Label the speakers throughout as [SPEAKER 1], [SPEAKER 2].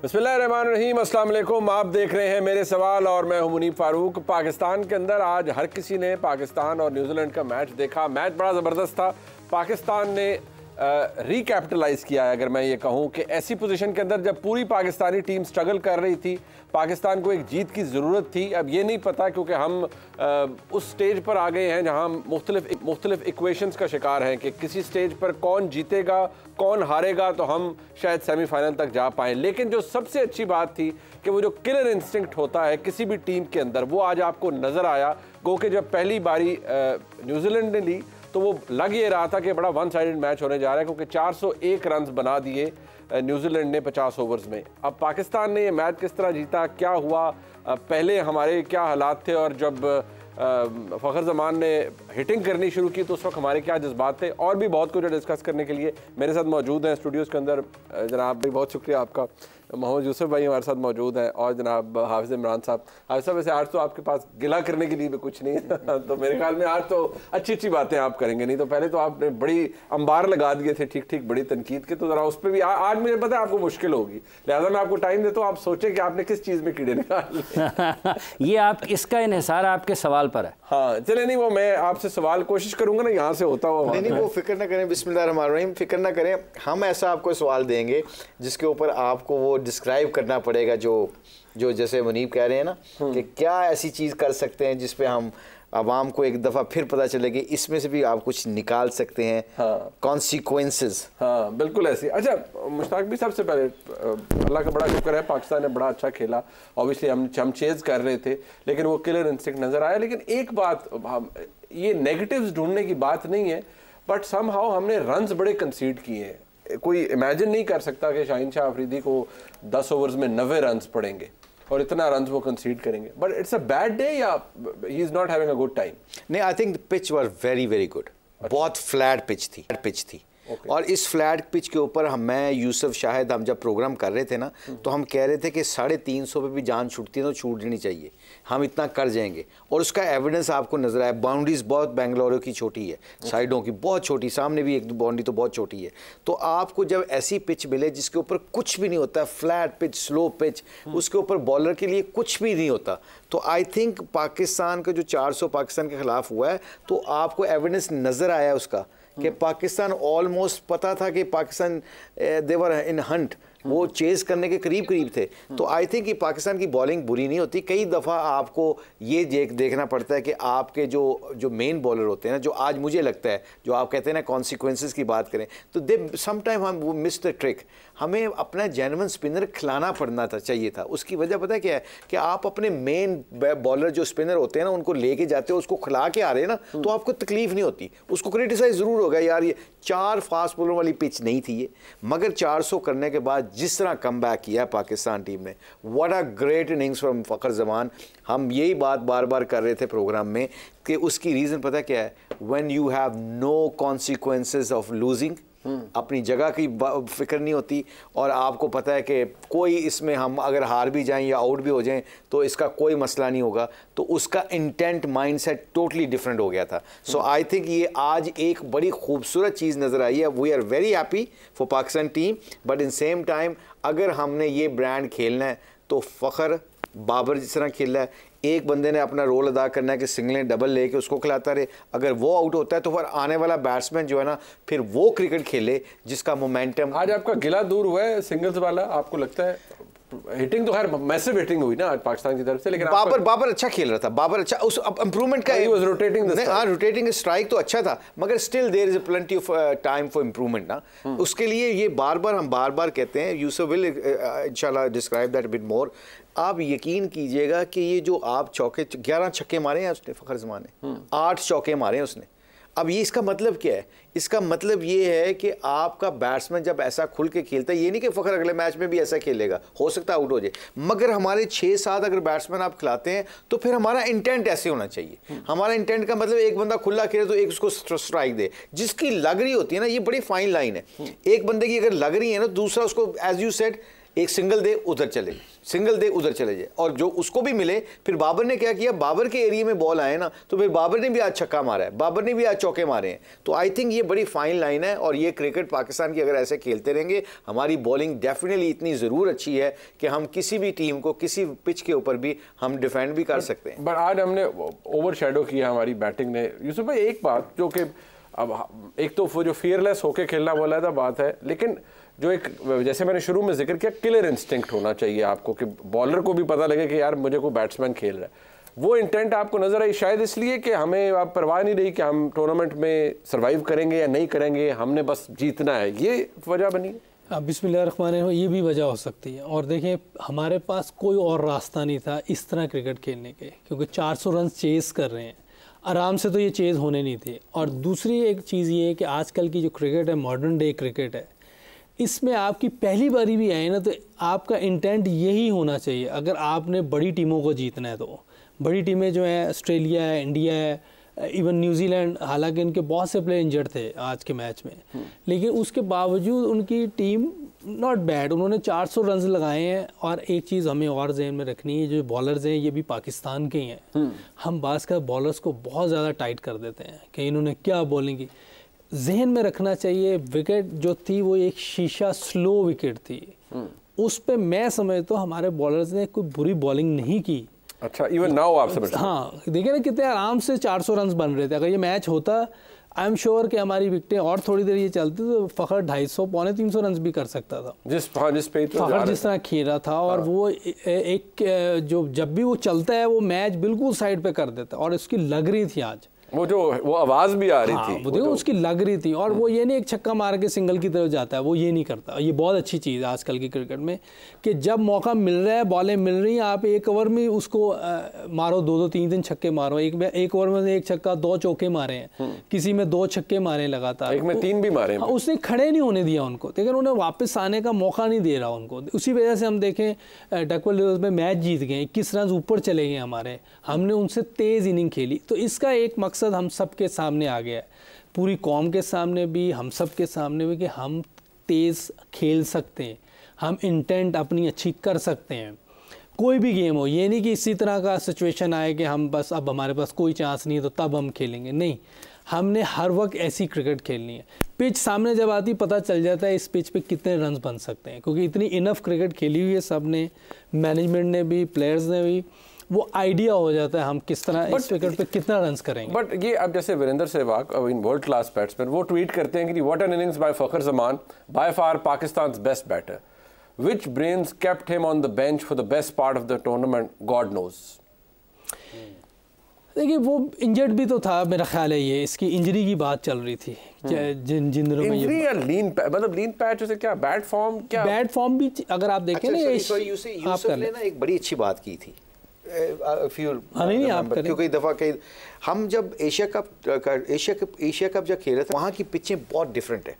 [SPEAKER 1] बिस्मिल्लाहिर्रहमानिर्रहीम, अस्सलाम वालेकुम। आप देख रहे हैं मेरे सवाल और मैं हूं मुनीब फारूक। पाकिस्तान के अंदर आज हर किसी ने पाकिस्तान और न्यूजीलैंड का मैच देखा। मैच बड़ा ज़बरदस्त था। पाकिस्तान ने रिकैपिटलाइज़ किया है, अगर मैं ये कहूँ कि ऐसी पोजीशन के अंदर जब पूरी पाकिस्तानी टीम स्ट्रगल कर रही थी, पाकिस्तान को एक जीत की ज़रूरत थी। अब ये नहीं पता क्योंकि हम उस स्टेज पर आ गए हैं जहाँ हम मुख्तलिफ इक्वेशंस का शिकार हैं कि किसी स्टेज पर कौन जीतेगा कौन हारेगा, तो हम शायद सेमीफाइनल तक जा पाएँ। लेकिन जो सबसे अच्छी बात थी कि वो जो किलर इंस्टिंक्ट होता है किसी भी टीम के अंदर, वो आज आपको नज़र आया। गो कि जब पहली बारी न्यूजीलैंड ने ली तो वो लग ये रहा था कि बड़ा वन साइडेड मैच होने जा रहा है, क्योंकि 401 रन बना दिए न्यूजीलैंड ने 50 ओवर्स में। अब पाकिस्तान ने ये मैच किस तरह जीता, क्या हुआ, पहले हमारे क्या हालात थे, और जब फ़खर ज़मान ने हिटिंग करनी शुरू की तो उस वक्त हमारे क्या जज्बात थे, और भी बहुत कुछ डिस्कस करने के लिए मेरे साथ मौजूद हैं स्टूडियोज़ के अंदर जनाब भाई, बहुत शुक्रिया आपका। मोहम्मद यूसुफ भाई हमारे साथ मौजूद हैं, और जनाब हाफिज़ इमरान साहब। हाफिज़ साहब, वैसे आज तो आपके पास गिला करने के लिए भी कुछ नहीं है तो मेरे ख्याल में आज तो अच्छी बातें आप करेंगे। नहीं तो पहले तो आपने बड़ी अंबार लगा दिए थे ठीक बड़ी तनकीद के, तो ज़रा उस पर भी आज मुझे पता है आपको मुश्किल होगी, लिहाजा मैं आपको टाइम देता हूँ, आप सोचें कि आपने किस चीज़ में कीड़े निकाले
[SPEAKER 2] ये आप इसका इन्हिसार आपके सवाल पर है।
[SPEAKER 1] हाँ चले, नहीं वो मैं आपसे सवाल कोशिश करूंगा ना यहाँ से होता हुआ।
[SPEAKER 3] नहीं वो फिक्र ना करें, बिस्मिल्लाहिर्रहमानिर्रहीम, फिक्र ना करें। हम ऐसा आपको सवाल देंगे जिसके ऊपर आपको वो डिस्क्राइब करना पड़ेगा, जो जैसे मुनीब कह रहे हैं ना कि क्या ऐसी चीज़ कर सकते हैं जिसपे हम आवाम को एक दफ़ा फिर पता चले कि इसमें से भी आप कुछ निकाल सकते हैं। हाँ, कॉन्सिक्वेंसेस।
[SPEAKER 1] हाँ बिल्कुल ऐसी। अच्छा मुश्ताक भी, सबसे पहले अल्लाह का बड़ा शुक्र है पाकिस्तान ने बड़ा अच्छा खेला। ऑब्वियसली हम चेज़ कर रहे थे, लेकिन वो किलर इंस्टिंक्ट नज़र आया। लेकिन एक बात, ये नेगेटिव्स ढूंढने की बात नहीं है, बट समहाउ हमने रन्स बड़े कंसीड किए हैं। कोई इमेजिन नहीं कर सकता कि शाहीन शाह अफरीदी को 10 ओवर्स में 90 रन्स पड़ेंगे और इतना रन वो कंसीड करेंगे। But it's a bad day या he is not having a good time?
[SPEAKER 3] नहीं, I think the pitch was very good. बहुत फ्लैट पिच थी। और इस फ्लैट पिच के ऊपर मैं यूसुफ शाहिद हम जब प्रोग्राम कर रहे थे ना, तो हम कह रहे थे कि 350 पे भी जान छूटती है तो छूट नहीं चाहिए, हम इतना कर जाएंगे। और उसका एविडेंस आपको नजर आया। बाउंड्रीज बहुत बेंगलुरु की छोटी है, साइडों की बहुत छोटी, सामने भी एक दो बाउंड्री तो बहुत छोटी है। तो आपको जब ऐसी पिच मिले जिसके ऊपर कुछ भी नहीं होता, फ्लैट पिच, स्लो पिच, उसके ऊपर बॉलर के लिए कुछ भी नहीं होता, तो आई थिंक पाकिस्तान का जो 400 पाकिस्तान के खिलाफ हुआ है, तो आपको एविडेंस नज़र आया उसका कि पाकिस्तान ऑलमोस्ट पता था कि पाकिस्तान देवर इन हंट, वो चेज़ करने के करीब थे। तो आई थिंक कि पाकिस्तान की बॉलिंग बुरी नहीं होती। कई दफ़ा आपको ये देखना पड़ता है कि आपके जो मेन बॉलर होते हैं ना, जो आज मुझे लगता है, जो आप कहते हैं ना कॉन्सिक्वेंसेस की बात करें, तो दे समटाइम हम वो मिस द ट्रिक। हमें अपना जेन्युइन स्पिनर खिलाना पड़ना चाहिए था। उसकी वजह पता है क्या है कि आप अपने मेन बॉलर जो स्पिनर होते हैं ना, उनको लेके जाते हो, उसको खिला के आ रहे हैं ना, तो आपको तकलीफ नहीं होती। उसको क्रिटिसाइज ज़रूर होगा, यार ये 4 फास्ट बॉलर वाली पिच नहीं थी ये, मगर 400 करने के बाद जिस तरह कम बैक किया पाकिस्तान टीम ने, what a great innings from Fakhar Zaman. हम यही बात बार बार कर रहे थे प्रोग्राम में कि उसकी रीज़न पता क्या है, when you have no consequences of losing, अपनी जगह की फिक्र नहीं होती, और आपको पता है कि कोई इसमें हम अगर हार भी जाएं या आउट भी हो जाएं तो इसका कोई मसला नहीं होगा, तो उसका इंटेंट माइंडसेट टोटली डिफरेंट हो गया था। सो आई थिंक ये आज एक बड़ी खूबसूरत चीज़ नज़र आई है। We are very happy for Pakistan team, but in same time अगर हमने ये ब्रांड खेलना है तो फ़खर बाबर जिस तरह खेला है, एक बंदे ने अपना रोल अदा करना है कि सिंगलें डबल लेके उसको खिलाता रहे। अगर वो आउट होता है तो फिर आने वाला बैट्समैन जो है ना, फिर वो क्रिकेट खेले जिसका मोमेंटम।
[SPEAKER 1] आज आपका गिला दूर हुआ है सिंगल्स वाला, आपको लगता है? हिटिंग तो खैर मैसिव हिटिंग हुई ना आज पाकिस्तान की तरफ से, लेकिन
[SPEAKER 3] बाबर अच्छा खेल रहा था। बाबर अच्छा, उस इंप्रूवमेंट का रोटेटिंग स्ट्राइक तो अच्छा था, मगर still there is plenty of time for improvement ना। उसके लिए ये हम बार बार कहते हैं, यूसुफ विल इंशाल्लाह डिस्क्राइब दैट बिट मोर। आप यकीन कीजिएगा कि ये जो आप 11 छक्के मारे हैं उसने, फ़खर ज़मान ने 8 चौके मारे हैं उसने। अब ये इसका मतलब क्या है? इसका मतलब ये है कि आपका बैट्समैन जब ऐसा खुल के खेलता है, ये नहीं कि फ़खर अगले मैच में भी ऐसा खेलेगा, हो सकता है आउट हो जाए, मगर हमारे 6-7 अगर बैट्समैन आप खिलाते हैं तो फिर हमारा इंटेंट ऐसे होना चाहिए। हमारा इंटेंट का मतलब एक बंदा खुला खेले तो एक उसको स्ट्राइक दे, जिसकी लग रही होती है ना, ये बड़ी फाइन लाइन है। एक बंदे की अगर लग रही है ना, दूसरा उसको एज यू सेड एक सिंगल दे उधर चले, सिंगल दे उधर चले जाए, और जो उसको भी मिले। फिर बाबर ने क्या किया, बाबर के एरिया में बॉल आए ना, तो फिर बाबर ने भी आज छक्का मारा है, बाबर ने भी आज चौके मारे हैं। तो आई थिंक ये बड़ी फाइन लाइन है, और ये क्रिकेट पाकिस्तान की अगर ऐसे खेलते रहेंगे, हमारी बॉलिंग डेफिनेटली इतनी ज़रूर अच्छी है कि हम किसी भी टीम को किसी पिच के ऊपर भी हम डिफेंड भी कर सकते हैं।
[SPEAKER 1] बट आज हमने ओवर शेडो किया हमारी बैटिंग ने। यूसुफ भाई एक बात जो कि अब एक तो वो जो फियरलेस होके खेलना बोला था बात है, लेकिन जो एक जैसे मैंने शुरू में जिक्र किया किलर इंस्टिंक्ट होना चाहिए आपको, कि बॉलर को भी पता लगे कि यार मुझे कोई बैट्समैन खेल रहा है। वो इंटेंट आपको नजर आई शायद इसलिए कि हमें अब परवाह नहीं रही कि हम टूर्नामेंट में सर्वाइव करेंगे या नहीं करेंगे, हमने बस जीतना है, ये वजह बनी।
[SPEAKER 4] बिस्मिल्लाहिर्रहमानिर्रहीम, ये भी वजह हो सकती है। और देखें, हमारे पास कोई और रास्ता नहीं था इस तरह क्रिकेट खेलने के, क्योंकि 400 रन चेज़ कर रहे हैं, आराम से तो ये चेज़ होने नहीं थे। और दूसरी एक चीज़ ये है कि आजकल की जो क्रिकेट है, मॉडर्न डे क्रिकेट है, इसमें आपकी पहली बारी भी आए ना तो आपका इंटेंट यही होना चाहिए। अगर आपने बड़ी टीमों को जीतना है, तो बड़ी टीमें जो हैं, ऑस्ट्रेलिया है, इंडिया है, इवन न्यूजीलैंड, हालांकि इनके बहुत से प्लेयर इंजर्ड थे आज के मैच में, लेकिन उसके बावजूद उनकी टीम नॉट बैड, उन्होंने 400 रन लगाए हैं। और एक चीज़ हमें और जहन में रखनी है, जो बॉलर्स हैं ये भी पाकिस्तान के ही हैं। हम बास का बॉलर्स को बहुत ज़्यादा टाइट कर देते हैं कि इन्होंने क्या बॉलिंग की। जहन में रखना चाहिए, विकेट जो थी वो एक शीशा स्लो विकेट थी, उस पर मैं समझता हूँ हमारे बॉलर्स ने कोई बुरी बॉलिंग नहीं की।
[SPEAKER 1] अच्छा, इवन नाउ आप समझते हैं?
[SPEAKER 4] हाँ, देखिए ना कितने आराम से 400 रन बन रहे थे। अगर ये मैच होता, आई एम श्योर कि हमारी विकेटें और थोड़ी देर ये चलती तो फ़खर 250 पौने 300 रन भी कर सकता था, जिस पे फ़खर जिस तरह खेला था। और वो एक जो जब भी वो चलता है वो मैच बिल्कुल साइड पे कर देता है, और उसकी लग रही थी आज
[SPEAKER 1] वो आवाज़ भी आ रही थी,
[SPEAKER 4] वो देखो उसकी लग रही थी। और वो ये नहीं एक छक्का मार के सिंगल की तरफ जाता है, वो ये नहीं करता। ये बहुत अच्छी चीज़ है आजकल की क्रिकेट में कि जब मौका मिल रहा है, बॉलें मिल रही हैं, आप एक ओवर में उसको मारो, 2-2 3-3 छक्के मारो। एक ओवर में 1 छक्का 2 चौके मारे हैं, किसी में 2 छक्के मारे लगातार,
[SPEAKER 1] एक में 3 भी मारे।
[SPEAKER 4] उसने खड़े नहीं होने दिया उनको, लेकिन उन्हें वापस आने का मौका नहीं दे रहा उनको। उसी वजह से हम देखें डकवर्थ लॉर्ड्स में मैच जीत गए, 21 रन ऊपर चले गए हमारे, हमने उनसे तेज़ इनिंग खेली। तो इसका एक मकसद हम सब के सामने आ गया है, पूरी कौम के सामने भी, हम सब के सामने भी, कि हम तेज़ खेल सकते हैं, हम इंटेंट अपनी अच्छी कर सकते हैं। कोई भी गेम हो, ये नहीं कि इसी तरह का सिचुएशन आए कि हम बस अब हमारे पास कोई चांस नहीं है तो तब हम खेलेंगे, नहीं, हमने हर वक्त ऐसी क्रिकेट खेलनी है। पिच सामने जब आती पता चल जाता है इस पिच पे कितने रन बन सकते हैं, क्योंकि इतनी इनफ क्रिकेट खेली हुई है सब ने, मैनेजमेंट ने भी, प्लेयर्स ने भी, वो आइडिया हो जाता है हम किस तरह इस विकेट पे कितना रन करेंगे।
[SPEAKER 1] बट ये अब जैसे Virender Sehwag, in world class batsman, वो ट्वीट करते हैं कि what an innings by Fakhar Zaman, by far Pakistan's best batter, which brains kept him on the bench for the best part of the tournament, God knows.
[SPEAKER 4] देखिए वो इंजर्ड भी तो था, मेरा ख्याल है ये इसकी इंजरी की बात चल रही थी जिन दिनों में।
[SPEAKER 1] इंजरी या लीन मतलब लीन पैच से क्या बैड फॉर्म, क्या
[SPEAKER 4] बैड फॉर्म भी अगर आप देखें ना,
[SPEAKER 3] यूसुफ ने ना एक बड़ी अच्छी बात की थी,
[SPEAKER 4] नहीं आप
[SPEAKER 3] क्योंकि दफ़ा कई हम जब एशिया कप जब खेल रहे थे, वहाँ की पिचें बहुत डिफरेंट है।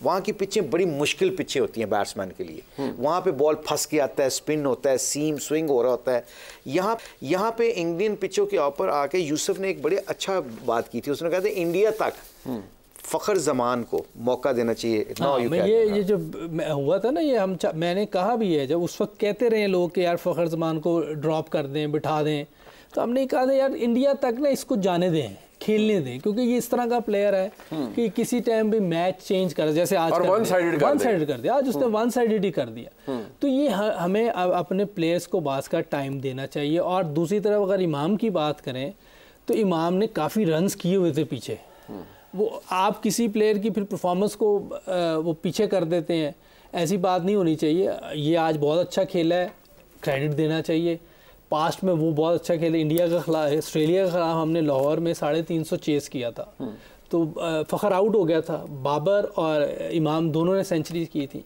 [SPEAKER 3] वहाँ की पिचें बड़ी मुश्किल पिचें होती हैं बैट्समैन के लिए। वहाँ पे बॉल फंस के आता है, स्पिन होता है, सीम स्विंग हो रहा होता है। यहाँ पे इंडियन पिचों के ऊपर आके यूसुफ ने एक बड़ी अच्छा बात की थी। उसने कहा था इंडिया तक फ़खर जमान को मौका देना चाहिए।
[SPEAKER 4] ये जो हुआ था ना, ये मैंने कहा भी है, जब उस वक्त कहते रहे लोग कि यार फ़खर जमान को ड्रॉप कर दें, बिठा दें, तो हमने कहा था यार इंडिया तक ना इसको जाने दें, खेलने दें, क्योंकि ये इस तरह का प्लेयर है कि किसी टाइम भी मैच चेंज कर, जैसे आज
[SPEAKER 1] वन साइडेड
[SPEAKER 4] कर दिया, आज उसने वन साइडेड ही कर दिया। तो ये हमें अपने प्लेयर्स को बास का टाइम देना चाहिए। और दूसरी तरफ अगर इमाम की बात करें तो इमाम ने काफ़ी रन्स किए हुए थे पीछे। वो आप किसी प्लेयर की फिर परफॉर्मेंस को वो पीछे कर देते हैं, ऐसी बात नहीं होनी चाहिए। ये आज बहुत अच्छा खेला है, क्रेडिट देना चाहिए। पास्ट में वो बहुत अच्छा खेले, इंडिया के खिलाफ, ऑस्ट्रेलिया के खिलाफ हमने लाहौर में 350 चेस किया था, तो फ़खर आउट हो गया था, बाबर और इमाम दोनों ने सेंचुरी की थी।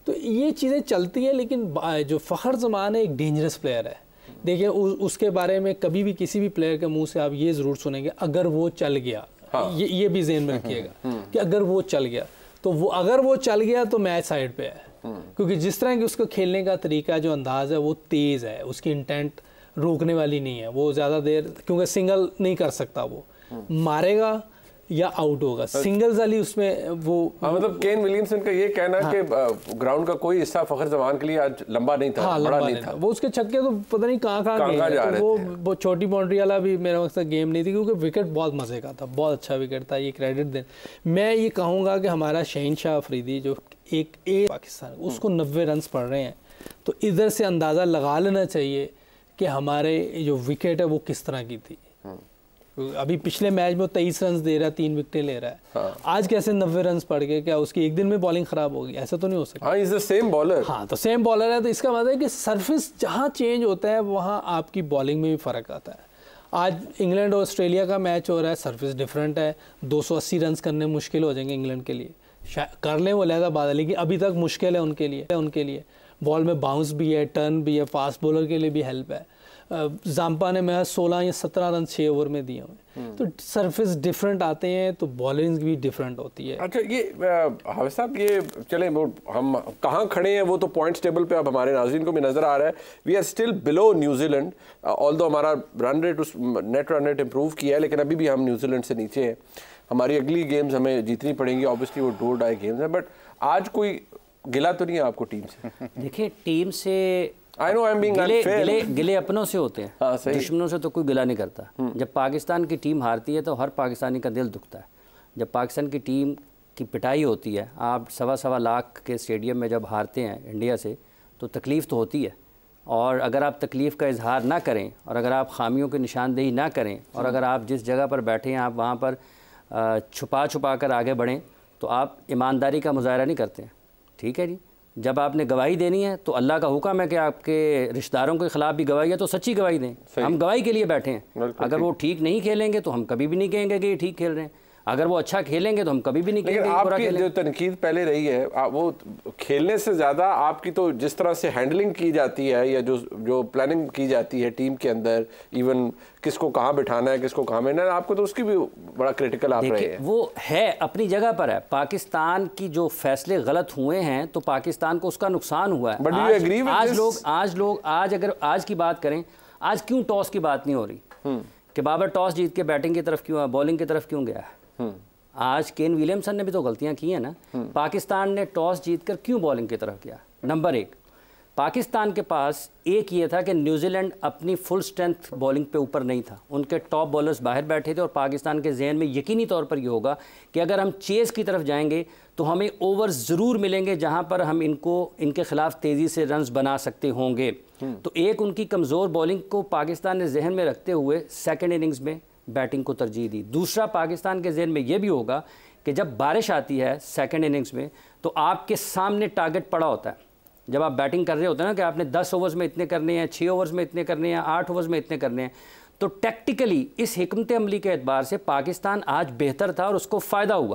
[SPEAKER 4] तो ये चीज़ें चलती हैं, लेकिन जो फ़खर जमान है एक डेंजरस प्लेयर है। देखिए उसके बारे में कभी भी किसी भी प्लेयर के मुंह से आप ये ज़रूर सुनेंगे अगर वो चल गया, ये भी ज़हन में रखिएगा कि अगर वो चल गया, तो वो अगर वो चल गया तो मैच साइड पे है, क्योंकि जिस तरह की उसको खेलने का तरीका, जो अंदाज़ है, वो तेज़ है, उसकी इंटेंट रोकने वाली नहीं है। वो ज़्यादा देर, क्योंकि सिंगल नहीं कर सकता, वो मारेगा, या आउट होगा। सिंगल्स वाली उसमें वो
[SPEAKER 1] मतलब केन विलियमसन का ये कहना है कि ग्राउंड का कोई हिस्सा फखर जमान के लिए आज लंबा नहीं था, बड़ा नहीं था।
[SPEAKER 4] वो उसके छक्के तो पता नहीं कहाँ गए, तो वो छोटी बाउंड्री वाला भी मेरा मकसद गेम नहीं थी, क्योंकि विकेट बहुत मजे का था, बहुत अच्छा विकेट था, ये क्रेडिट दें। मैं ये कहूँगा कि हमारा शहनशाह अफरीदी जो एक पाकिस्तान उसको 90 रन पड़ रहे हैं, तो इधर से अंदाज़ा लगा लेना चाहिए कि हमारे जो विकेट है वो किस तरह की थी। अभी पिछले मैच में 23 रन दे रहा है, 3 विकेटें ले रहा है। हाँ। आज कैसे 90 रन पड़ गए? क्या उसकी एक दिन में बॉलिंग खराब होगी? ऐसा तो नहीं हो सकता।
[SPEAKER 1] हाँ, इज द सेम बॉलर।
[SPEAKER 4] हाँ, तो सेम बॉलर है, तो इसका मतलब है कि सरफेस जहाँ चेंज होता है वहाँ आपकी बॉलिंग में भी फ़र्क आता है। आज इंग्लैंड और ऑस्ट्रेलिया का मैच हो रहा है, सरफेस डिफरेंट है, 280 रन करने मुश्किल हो जाएंगे इंग्लैंड के लिए, कर लें वो लहदा बात है, लेकिन अभी तक मुश्किल है उनके लिए। बॉल में बाउंस भी है, टर्न भी है, फास्ट बॉलर के लिए भी हेल्प है। जाम्पा ने मैं 16 या 17 रन 6 ओवर में दिए हुए। तो सरफेस डिफरेंट आते हैं, तो बॉलिंग भी डिफरेंट होती है।
[SPEAKER 1] अच्छा, ये हाफिज साहब, ये चले वो हम कहाँ खड़े हैं वो तो पॉइंट्स टेबल पे अब हमारे नाज़रीन को भी नज़र आ रहा है। We are still below New Zealand, although हमारा run rate net run rate improve किया है, लेकिन अभी भी हम न्यूजीलैंड से नीचे हैं। हमारी अगली गेम्स हमें जीतनी पड़ेंगी, ऑब्वियसली वो डू और डाई गेम्स हैं, बट आज कोई गिला तो नहीं है आपको टीम से?
[SPEAKER 2] देखिए, टीम से
[SPEAKER 1] I know I'm being unfair.
[SPEAKER 2] गिले अपनों से होते हैं।
[SPEAKER 1] हाँ,
[SPEAKER 2] दुश्मनों से तो कोई गिला नहीं करता। जब पाकिस्तान की टीम हारती है तो हर पाकिस्तानी का दिल दुखता है। जब पाकिस्तान की टीम की पिटाई होती है, आप 1.25 लाख के स्टेडियम में जब हारते हैं इंडिया से, तो तकलीफ़ तो होती है। और अगर आप तकलीफ़ का इजहार ना करें, और अगर आप खामियों की निशानदेही ना करें, और अगर आप जिस जगह पर बैठे हैं आप वहाँ पर छुपा कर आगे बढ़ें, तो आप ईमानदारी का मुजाहरा नहीं करते हैं। ठीक है जी, जब आपने गवाही देनी है तो अल्लाह का हुक्म है कि आपके रिश्तेदारों के खिलाफ भी गवाही है तो सच्ची गवाही दें। हम गवाही के लिए बैठे हैं। अगर वो ठीक नहीं खेलेंगे तो हम कभी भी नहीं कहेंगे कि ये ठीक खेल रहे हैं। अगर वो अच्छा खेलेंगे तो हम कभी भी नहीं कहेंगे बुरा खेलें।
[SPEAKER 1] जो तनकीद पहले रही है वो खेलने से ज़्यादा आपकी तो जिस तरह से हैंडलिंग की जाती है, या जो प्लानिंग की जाती है टीम के अंदर, इवन किसको कहाँ बिठाना है, किसको कहाँ में, आपको तो उसकी भी बड़ा क्रिटिकल आप रहे हैं।
[SPEAKER 2] वो है अपनी जगह पर है। पाकिस्तान की जो फैसले गलत हुए हैं तो पाकिस्तान को उसका नुकसान हुआ है। आज की बात करें, आज क्यों टॉस की बात नहीं हो रही कि बाबर टॉस जीत के बैटिंग की तरफ क्यों, बॉलिंग की तरफ क्यों गया? आज केन विलियमसन ने भी तो गलतियां की हैं ना। पाकिस्तान ने टॉस जीतकर क्यों बॉलिंग की तरफ गया? नंबर 1, पाकिस्तान के पास एक ये था कि न्यूजीलैंड अपनी फुल स्ट्रेंथ बॉलिंग पे ऊपर नहीं था, उनके टॉप बॉलर्स बाहर बैठे थे, और पाकिस्तान के जहन में यकीनी तौर पर ये होगा कि अगर हम चेज़ की तरफ जाएंगे तो हमें ओवर ज़रूर मिलेंगे जहां पर हम इनके खिलाफ तेज़ी से रन्स बना सकते होंगे। तो एक उनकी कमज़ोर बॉलिंग को पाकिस्तान ने जहन में रखते हुए सेकेंड इनिंग्स में बैटिंग को तरजीह दी। दूसरा, पाकिस्तान के जहन में यह भी होगा कि जब बारिश आती है सेकेंड इनिंग्स में तो आपके सामने टारगेट पड़ा होता है। जब आप बैटिंग कर रहे होते हैं ना कि आपने 10 ओवर्स में इतने करने हैं, 6 ओवर्स में इतने करने हैं, 8 ओवर्स में इतने करने हैं, तो टैक्टिकली इस हिकमत अमली के एतबार से पाकिस्तान आज बेहतर था और उसको फ़ायदा हुआ।